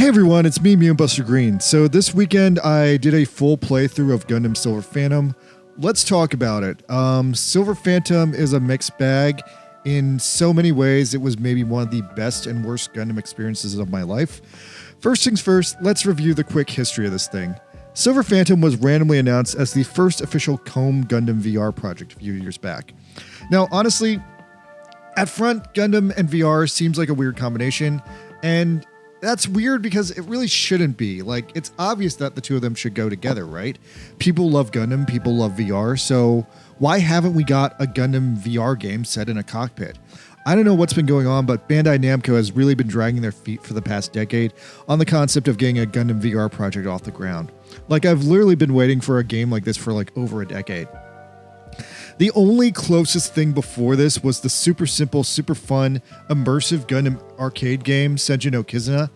Hey everyone, it's me, Buster Green. So this weekend I did a full playthrough of Gundam Silver Phantom. Let's talk about it. Silver Phantom is a mixed bag. In so many ways, it was maybe one of the best and worst Gundam experiences of my life. First things first, let's review the quick history of this thing. Silver Phantom was randomly announced as the first official Comb Gundam VR project a few years back. Now, honestly, at front, Gundam and VR seems like a weird combination, and that's weird because it really shouldn't be. Like, it's obvious that the two of them should go together, right? People love Gundam, people love VR, so why haven't we got a Gundam VR game set in a cockpit? I don't know what's been going on, but Bandai Namco has really been dragging their feet for the past decade on the concept of getting a Gundam VR project off the ground. Like, I've literally been waiting for a game like this for like over a decade. The only closest thing before this was the super simple, super fun, immersive Gundam arcade game, Senju no Kizuna.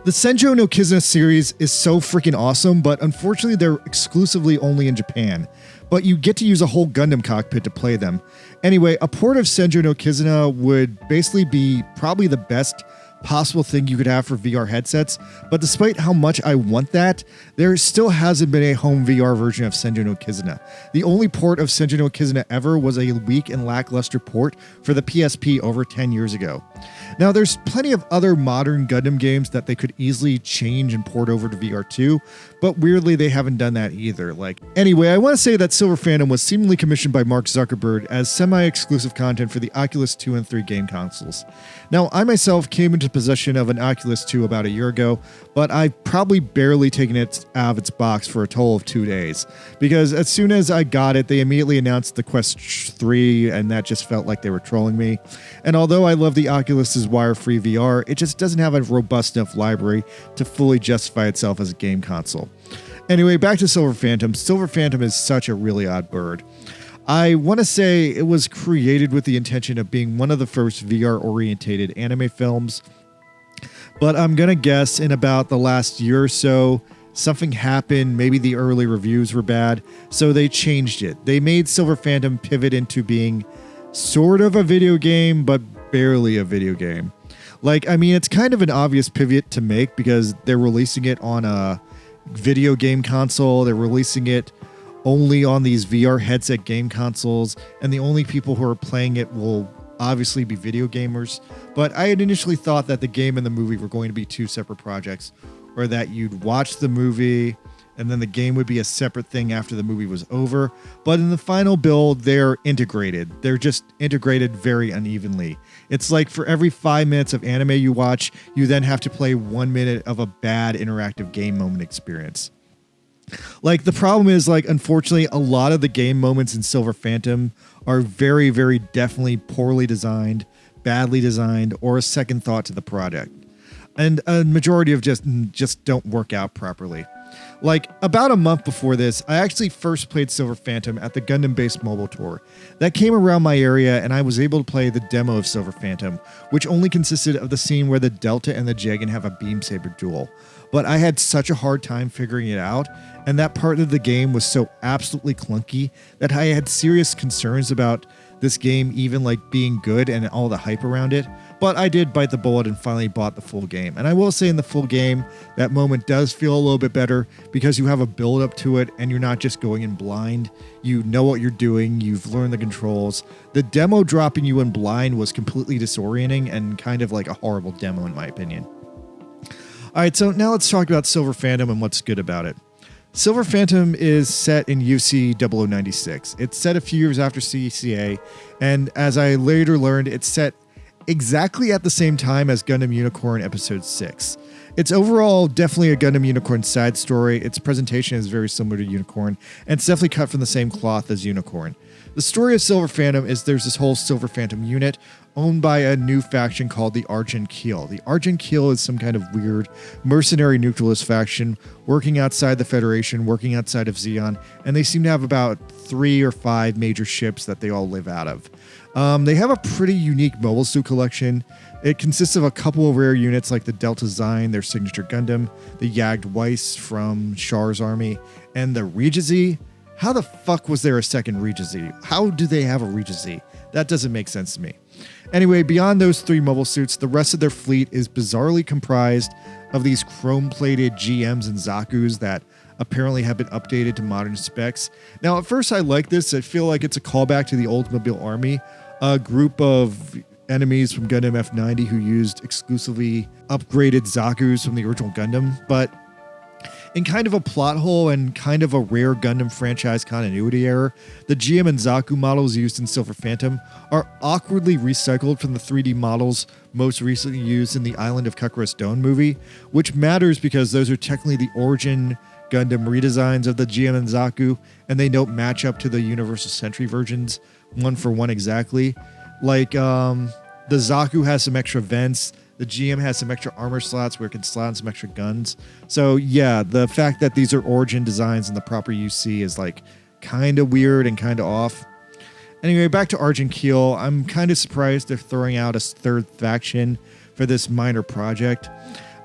The Senju no Kizuna series is so freaking awesome, but unfortunately they're exclusively only in Japan. But you get to use a whole Gundam cockpit to play them. Anyway, a port of Senju no Kizuna would basically be probably the best possible thing you could have for VR headsets, but despite how much I want that, there still hasn't been a home VR version of Senju no Kizuna. The only port of Senju no Kizuna ever was a weak and lackluster port for the PSP over 10 years ago. Now, there's plenty of other modern Gundam games that they could easily change and port over to VR too, but weirdly they haven't done that either. Anyway, I want to say that Silver Phantom was seemingly commissioned by Mark Zuckerberg as semi-exclusive content for the Oculus 2 and 3 game consoles. Now, I myself came into possession of an Oculus 2 about a year ago, but I've probably barely taken it out of its box for a total of 2 days, because as soon as I got it, they immediately announced the Quest 3, and that just felt like they were trolling me. And although I love the Oculus's wire-free VR, it just doesn't have a robust enough library to fully justify itself as a game console. Anyway, back to Silver Phantom. Silver Phantom is such a really odd bird. I want to say it was created with the intention of being one of the first VR-orientated anime films, but I'm going to guess in about the last year or so, something happened, maybe the early reviews were bad, so they changed it. They made Silver Phantom pivot into being sort of a video game, but barely a video game. It's kind of an obvious pivot to make because they're releasing it on a video game console, they're releasing it only on these VR headset game consoles, and the only people who are playing it will obviously be video gamers. But I had initially thought that the game and the movie were going to be two separate projects, or that you'd watch the movie and then the game would be a separate thing after the movie was over. But in the final build, they're integrated. They're just integrated very unevenly. It's like for every 5 minutes of anime you watch, you then have to play 1 minute of a bad interactive game moment experience. The problem is, unfortunately, a lot of the game moments in Silver Phantom are very, very definitely poorly designed, badly designed, or a second thought to the product. And a majority of just don't work out properly. About a month before this, I actually first played Silver Phantom at the Gundam-based mobile tour. That came around my area, and I was able to play the demo of Silver Phantom, which only consisted of the scene where the Delta and the Jagan have a beam saber duel. But I had such a hard time figuring it out, and that part of the game was so absolutely clunky that I had serious concerns about this game even being good and all the hype around it. But I did bite the bullet and finally bought the full game. And I will say in the full game, that moment does feel a little bit better because you have a build up to it and you're not just going in blind. You know what you're doing. You've learned the controls. The demo dropping you in blind was completely disorienting and kind of like a horrible demo in my opinion. All right, so now let's talk about Silver Phantom and what's good about it. Silver Phantom is set in UC 0096. It's set a few years after CCA, and as I later learned, it's set exactly at the same time as Gundam Unicorn Episode 6. It's overall definitely a Gundam Unicorn side story. Its presentation is very similar to Unicorn, and it's definitely cut from the same cloth as Unicorn. The story of Silver Phantom is there's this whole Silver Phantom unit owned by a new faction called the Argent Keel. The Argent Keel is some kind of weird mercenary neutralist faction working outside the Federation, working outside of Zeon, and they seem to have about 3 or 5 major ships that they all live out of. They have a pretty unique mobile suit collection. It consists of a couple of rare units like the Delta Zine, their signature Gundam, the Jagd Weiss from Char's army, and the Regizy. How the fuck was there a second Regizy? How do they have a Regizy? That doesn't make sense to me. Anyway, beyond those 3 mobile suits, the rest of their fleet is bizarrely comprised of these chrome-plated GMs and Zakus that apparently have been updated to modern specs. Now, at first I like this. I feel like it's a callback to the Oldsmobile Army, a group of enemies from Gundam F90 who used exclusively upgraded Zakus from the original Gundam, but in kind of a plot hole and kind of a rare Gundam franchise continuity error, the GM and Zaku models used in Silver Phantom are awkwardly recycled from the 3D models most recently used in the Island of Kakaro's Dome movie, which matters because those are technically the origin Gundam redesigns of the GM and Zaku, and they don't match up to the Universal Century versions one for one exactly. Like, the Zaku has some extra vents, the GM has some extra armor slots where it can slot in some extra guns. So yeah, the fact that these are origin designs and the proper UC is like kind of weird and kind of off. Anyway, back to Argent Keel. I'm kind of surprised they're throwing out a third faction for this minor project.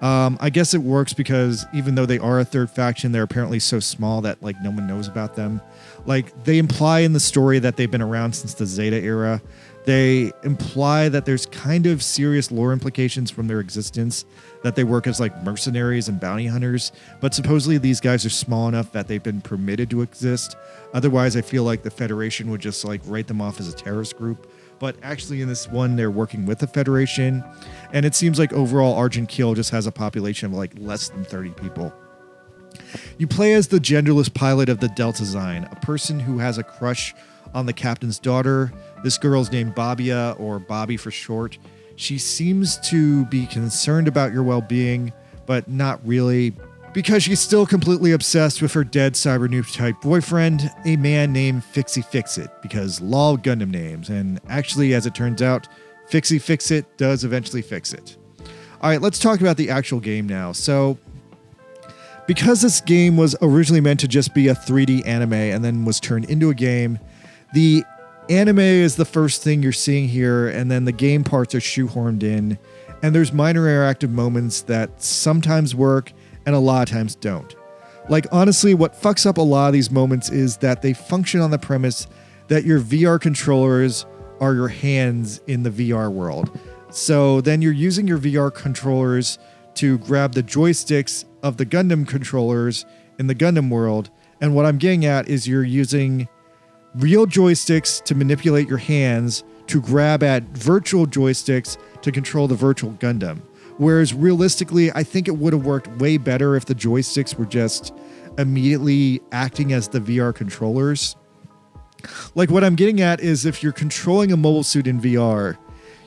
I guess it works because even though they are a third faction, they're apparently so small that like no one knows about them. Like they imply in the story that they've been around since the Zeta era. They imply that there's kind of serious lore implications from their existence, that they work as like mercenaries and bounty hunters, but supposedly these guys are small enough that they've been permitted to exist. Otherwise, I feel like the Federation would just like write them off as a terrorist group. But actually in this one, they're working with the Federation, and it seems like overall Argent Keel just has a population of like less than 30 people. You play as the genderless pilot of the Delta Zine, a person who has a crush on the captain's daughter. This girl's named Babia, or Bobby for short. She seems to be concerned about your well-being, but not really, because she's still completely obsessed with her dead cyber noob type boyfriend, a man named Fixie Fixit, because lol Gundam names, and actually, as it turns out, Fixie Fixit does eventually fix it. Alright, let's talk about the actual game now. So, because this game was originally meant to just be a 3D anime and then was turned into a game, the anime is the first thing you're seeing here, and then the game parts are shoehorned in, and there's minor interactive moments that sometimes work and a lot of times don't. Like, honestly, what fucks up a lot of these moments is that they function on the premise that your VR controllers are your hands in the VR world. So then you're using your VR controllers to grab the joysticks of the Gundam controllers in the Gundam world, and what I'm getting at is you're using real joysticks to manipulate your hands to grab at virtual joysticks to control the virtual Gundam. Whereas realistically, I think it would have worked way better if the joysticks were just immediately acting as the VR controllers. Like what I'm getting at is if you're controlling a mobile suit in VR,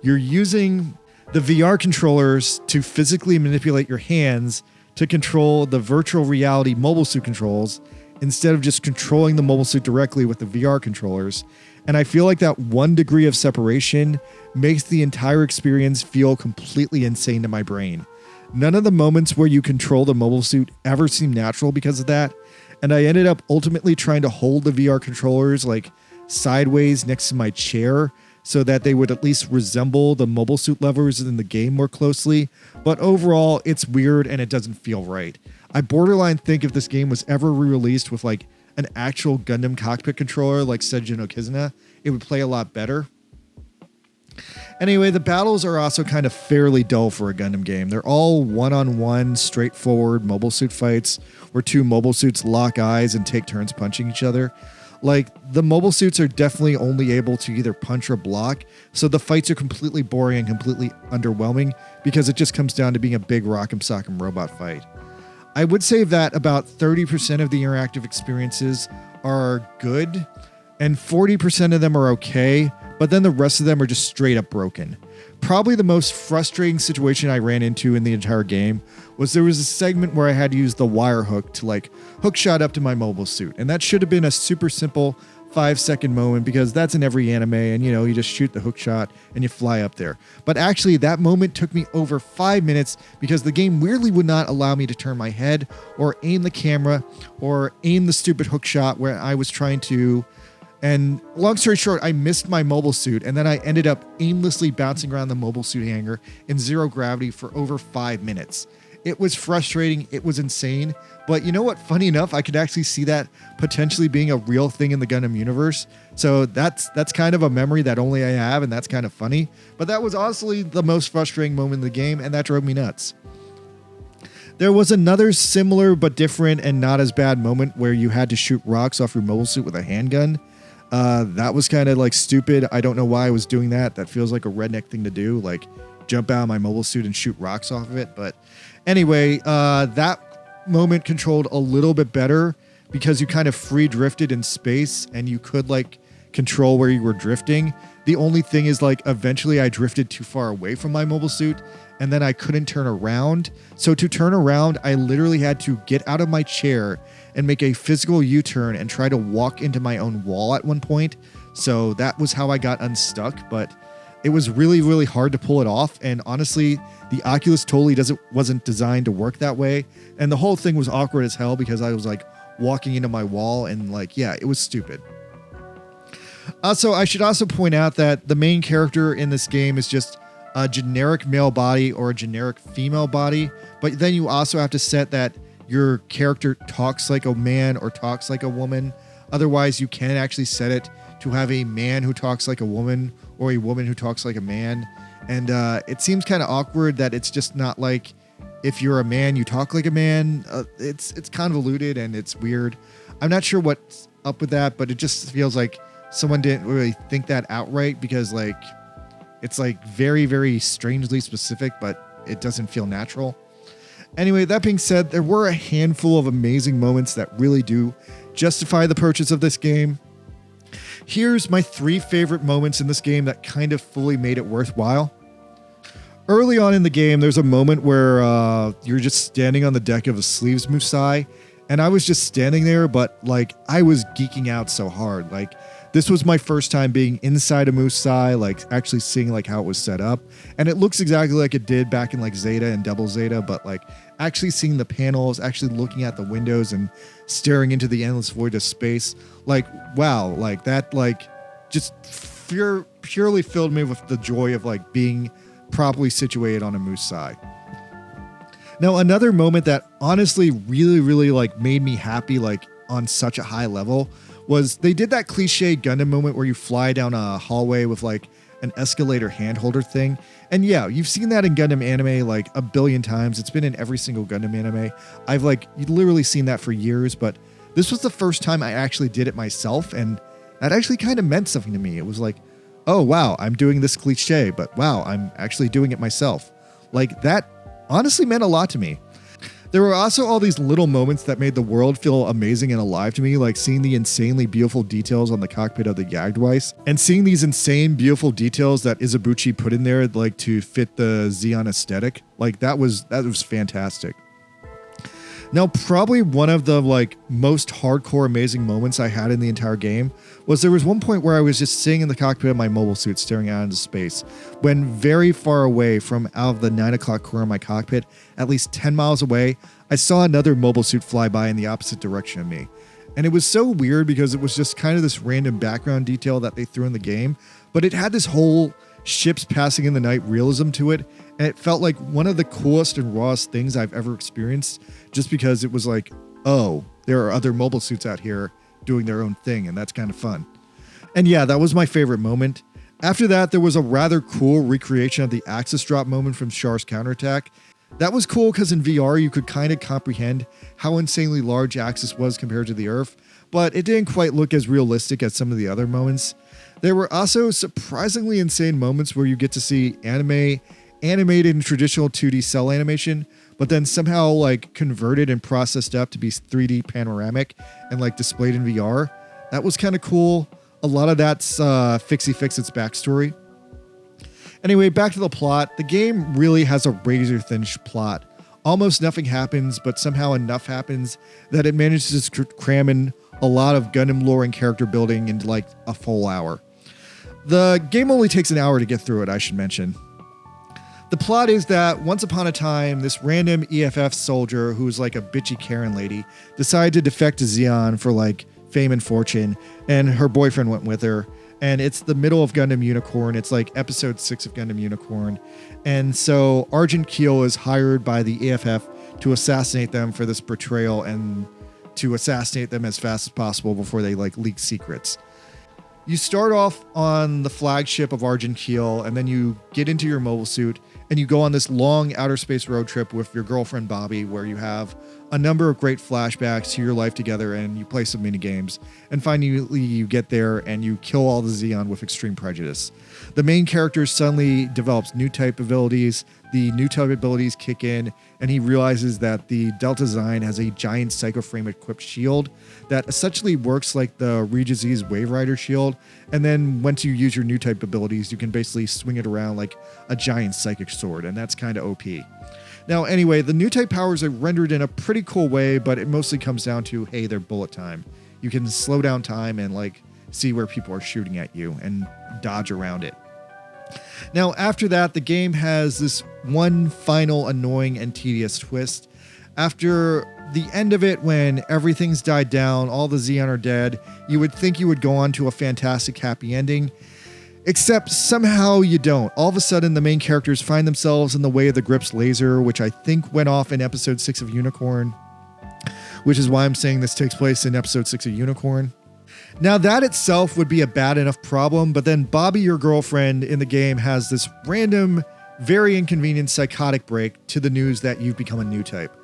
you're using the VR controllers to physically manipulate your hands to control the virtual reality mobile suit controls, instead of just controlling the mobile suit directly with the VR controllers. And I feel like that 1 degree of separation makes the entire experience feel completely insane to my brain. None of the moments where you control the mobile suit ever seem natural because of that, and I ended up ultimately trying to hold the VR controllers like sideways next to my chair so that they would at least resemble the mobile suit levers in the game more closely, but overall it's weird and it doesn't feel right. I borderline think if this game was ever re-released with like an actual Gundam cockpit controller like Seijun no Kizuna, it would play a lot better. Anyway, the battles are also kind of fairly dull for a Gundam game. They're all one-on-one, straightforward mobile suit fights where two mobile suits lock eyes and take turns punching each other. Like, the mobile suits are definitely only able to either punch or block, so the fights are completely boring and completely underwhelming because it just comes down to being a big rock'em sock'em robot fight. I would say that about 30% of the interactive experiences are good, and 40% of them are okay, but then the rest of them are just straight up broken. Probably the most frustrating situation I ran into in the entire game was there was a segment where I had to use the wire hook to like hook shot up to my mobile suit, and that should have been a super simple 5-second moment because that's in every anime, and you know, you just shoot the hook shot and you fly up there. But actually that moment took me over 5 minutes because the game weirdly would not allow me to turn my head or aim the camera or aim the stupid hook shot where I was trying to. And long story short, I missed my mobile suit, and then I ended up aimlessly bouncing around the mobile suit hangar in zero gravity for over 5 minutes. It was frustrating. It was insane. But you know what? Funny enough, I could actually see that potentially being a real thing in the Gundam universe. So that's kind of a memory that only I have, and that's kind of funny. But that was honestly the most frustrating moment in the game, and that drove me nuts. There was another similar but different and not as bad moment where you had to shoot rocks off your mobile suit with a handgun. That was kind of like stupid. I don't know why I was doing that. That feels like a redneck thing to do, like jump out of my mobile suit and shoot rocks off of it. But anyway, that moment controlled a little bit better because you kind of free drifted in space and you could like control where you were drifting. The only thing is like eventually I drifted too far away from my mobile suit and then I couldn't turn around. So to turn around, I literally had to get out of my chair and make a physical U-turn and try to walk into my own wall at one point. So that was how I got unstuck, but it was really, really hard to pull it off. And honestly, the Oculus totally wasn't designed to work that way. And the whole thing was awkward as hell because I was like walking into my wall and like, yeah, it was stupid. Also, I should also point out that the main character in this game is just a generic male body or a generic female body. But then you also have to set that your character talks like a man or talks like a woman. Otherwise, you can actually set it to have a man who talks like a woman or a woman who talks like a man. And it seems kind of awkward that it's just not like if you're a man, you talk like a man. It's convoluted and it's weird. I'm not sure what's up with that, but it just feels like someone didn't really think that outright because like it's like very, very strangely specific, but it doesn't feel natural. Anyway, that being said, there were a handful of amazing moments that really do justify the purchase of this game. Here's my 3 favorite moments in this game that kind of fully made it worthwhile. Early on in the game, there's a moment where you're just standing on the deck of a Sleeves Musai, and I was just standing there, but like I was geeking out so hard. Like this was my first time being inside a Musai, like actually seeing like how it was set up. And it looks exactly like it did back in like Zeta and Double Zeta, but like actually seeing the panels, actually looking at the windows and staring into the endless void of space. Like, wow, like that, like just purely filled me with the joy of like being properly situated on a Musai. Now, another moment that honestly really, really like made me happy, like on such a high level, was they did that cliche Gundam moment where you fly down a hallway with like an escalator hand holder thing. And yeah, you've seen that in Gundam anime like a billion times. It's been in every single Gundam anime. I've like literally seen that for years, but this was the first time I actually did it myself. And that actually kind of meant something to me. It was like, oh, wow, I'm doing this cliche, but wow, I'm actually doing it myself. Like that honestly meant a lot to me. There were also all these little moments that made the world feel amazing and alive to me, like seeing the insanely beautiful details on the cockpit of the Yagdweiss, and seeing these insane beautiful details that Izubuchi put in there, like to fit the Xeon aesthetic. Like that was fantastic. Now, probably one of the like most hardcore amazing moments I had in the entire game was there was one point where I was just sitting in the cockpit of my mobile suit staring out into space when very far away from out of the 9 o'clock corner of my cockpit, at least 10 miles away, I saw another mobile suit fly by in the opposite direction of me. And it was so weird because it was just kind of this random background detail that they threw in the game, but it had this whole ships passing in the night realism to it, and it felt like one of the coolest and rawest things I've ever experienced, just because it was like, oh, there are other mobile suits out here doing their own thing, and that's kind of fun. And yeah, that was my favorite moment. After that, there was a rather cool recreation of the Axis drop moment from Char's counterattack. That was cool because in VR you could kind of comprehend how insanely large Axis was compared to the Earth, but it didn't quite look as realistic as some of the other moments. There were also surprisingly insane moments where you get to see animated in traditional 2D cell animation, but then somehow like converted and processed up to be 3D panoramic and like displayed in VR. That was kind of cool. A lot of that's Fixie Fixit's backstory. Anyway, back to the plot. The game really has a razor-thin plot. Almost nothing happens, but somehow enough happens that it manages to cram in a lot of Gundam lore and character building into like a full hour. The game only takes an hour to get through it, I should mention. The plot is that once upon a time, this random EFF soldier who's like a bitchy Karen lady decided to defect to Xeon for like fame and fortune, and her boyfriend went with her. And it's the middle of Gundam Unicorn. It's like episode 6 of Gundam Unicorn. And so Argent Keel is hired by the EFF to assassinate them for this betrayal and to assassinate them as fast as possible before they like leak secrets. You start off on the flagship of Argent Keel, and then you get into your mobile suit, and you go on this long outer space road trip with your girlfriend Bobby, where you have a number of great flashbacks to your life together, and you play some mini games, and finally you get there and you kill all the Xeon with extreme prejudice. The main character suddenly develops new type abilities. The new type abilities kick in, and he realizes that the Delta Zine has a giant Psycho Frame equipped shield that essentially works like the Regis Z's Wave Rider shield. And then once you use your new type abilities, you can basically swing it around like a giant psychic sword, and that's kind of OP. Now, anyway, the new type powers are rendered in a pretty cool way, but it mostly comes down to, hey, they're bullet time. You can slow down time and like see where people are shooting at you and dodge around it. Now, after that, the game has this one final annoying and tedious twist. After the end of it, when everything's died down, all the Xeon are dead, you would think you would go on to a fantastic happy ending. Except somehow you don't. All of a sudden, the main characters find themselves in the way of the Grip's laser, which I think went off in episode 6 of Unicorn, which is why I'm saying this takes place in episode 6 of Unicorn. Now, that itself would be a bad enough problem, but then Bobby, your girlfriend in the game, has this random, very inconvenient psychotic break to the news that you've become a new type.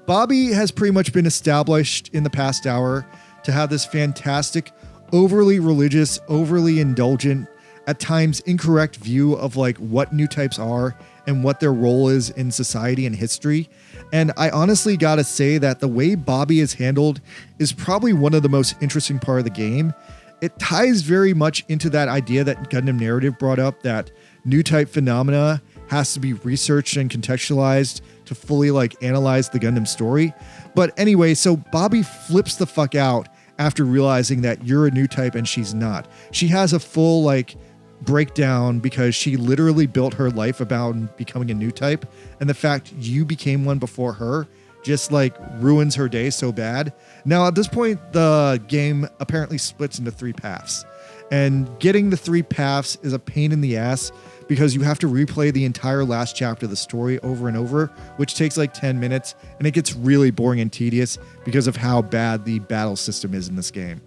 Bobby has pretty much been established in the past hour to have this fantastic, overly religious, overly indulgent, at times incorrect view of like what new types are and what their role is in society and history. And I honestly gotta say that the way Bobby is handled is probably one of the most interesting part of the game. It ties very much into that idea that Gundam Narrative brought up, that new type phenomena has to be researched and contextualized to fully like analyze the Gundam story. But anyway, so Bobby flips the fuck out after realizing that you're a new type and she's not. She has a full like breakdown because she literally built her life about becoming a new type, and the fact you became one before her just like ruins her day so bad. Now at this point, the game apparently splits into 3 paths, and getting the 3 paths is a pain in the ass because you have to replay the entire last chapter of the story over and over, which takes like 10 minutes, and it gets really boring and tedious because of how bad the battle system is in this game.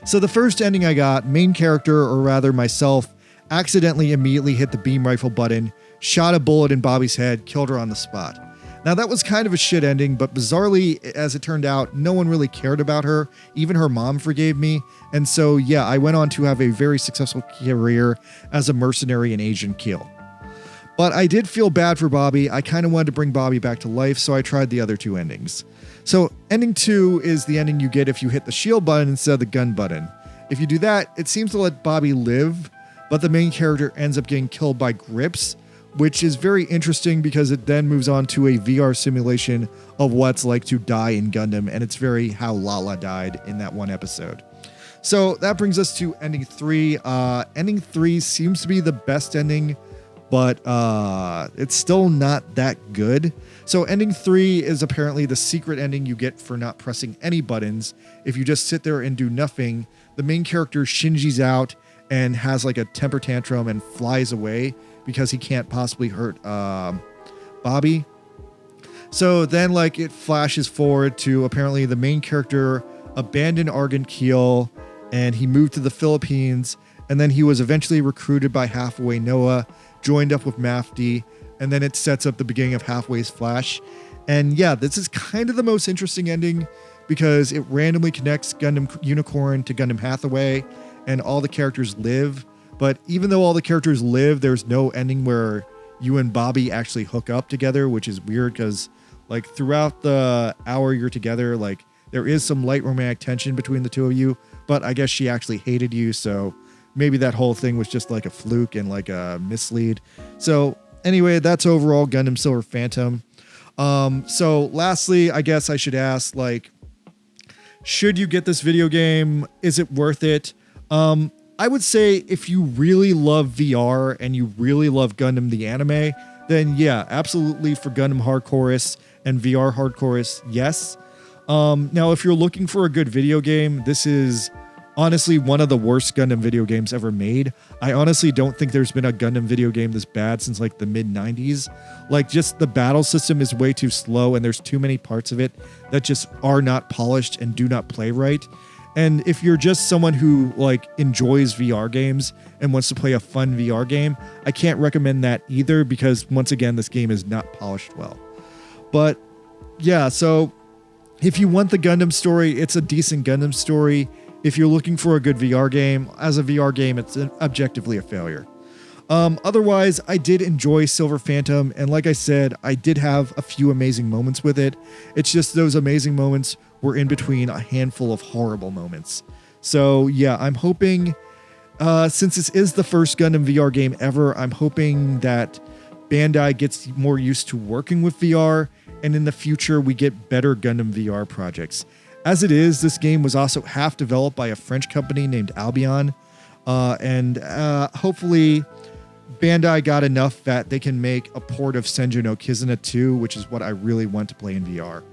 So the first ending I got, main character, or rather myself, accidentally immediately hit the beam rifle button, shot a bullet in Bobby's head, killed her on the spot. Now that was kind of a shit ending, but bizarrely, as it turned out, no one really cared about her. Even her mom forgave me. And so yeah, I went on to have a very successful career as a mercenary and agent kill. But I did feel bad for Bobby. I kind of wanted to bring Bobby back to life, so I tried the other 2 endings. So ending 2 is the ending you get if you hit the shield button instead of the gun button. If you do that, it seems to let Bobby live, but the main character ends up getting killed by Grips, which is very interesting because it then moves on to a VR simulation of what it's like to die in Gundam, and it's very how Lala died in that one episode. So that brings us to ending 3. Ending 3 seems to be the best ending, but it's still not that good. So ending 3 is apparently the secret ending you get for not pressing any buttons. If you just sit there and do nothing, the main character Shinji's out and has like a temper tantrum and flies away because he can't possibly hurt Bobby. So then like it flashes forward to apparently the main character abandoned Argent Keel and he moved to the Philippines, and then he was eventually recruited by Halfway Noah, joined up with Mafdi, and then it sets up the beginning of Halfway's Flash. And yeah, this is kind of the most interesting ending because it randomly connects Gundam Unicorn to Gundam Hathaway, and all the characters live. But even though all the characters live, there's no ending where you and Bobby actually hook up together, which is weird because like throughout the hour you're together, like there is some light romantic tension between the two of you, but I guess she actually hated you, so maybe that whole thing was just like a fluke and like a mislead. So anyway, that's overall Gundam Silver Phantom. So lastly, I guess I should ask, like, should you get this video game? Is it worth it? I would say if you really love VR and you really love Gundam the anime, then yeah, absolutely for Gundam hardcoreists and VR hardcoreists, yes. Now, if you're looking for a good video game, this is honestly one of the worst Gundam video games ever made. I honestly don't think there's been a Gundam video game this bad since like the mid-90s. Like, just the battle system is way too slow and there's too many parts of it that just are not polished and do not play right. And if you're just someone who like enjoys VR games and wants to play a fun VR game, I can't recommend that either because once again, this game is not polished well. But yeah, so if you want the Gundam story, it's a decent Gundam story. If you're looking for a good VR game, as a VR game, it's objectively a failure. Otherwise, I did enjoy Silver Phantom, and like I said, I did have a few amazing moments with it. It's just those amazing moments were in between a handful of horrible moments. So yeah, I'm hoping, since this is the first Gundam VR game ever, I'm hoping that Bandai gets more used to working with VR, and in the future we get better Gundam VR projects. As it is, this game was also half developed by a French company named Albion, and hopefully Bandai got enough that they can make a port of Senju no Kizuna 2, which is what I really want to play in VR.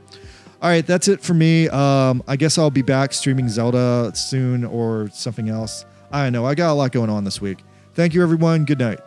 All right, that's it for me. I guess I'll be back streaming Zelda soon or something else. I don't know. I got a lot going on this week. Thank you, everyone. Good night.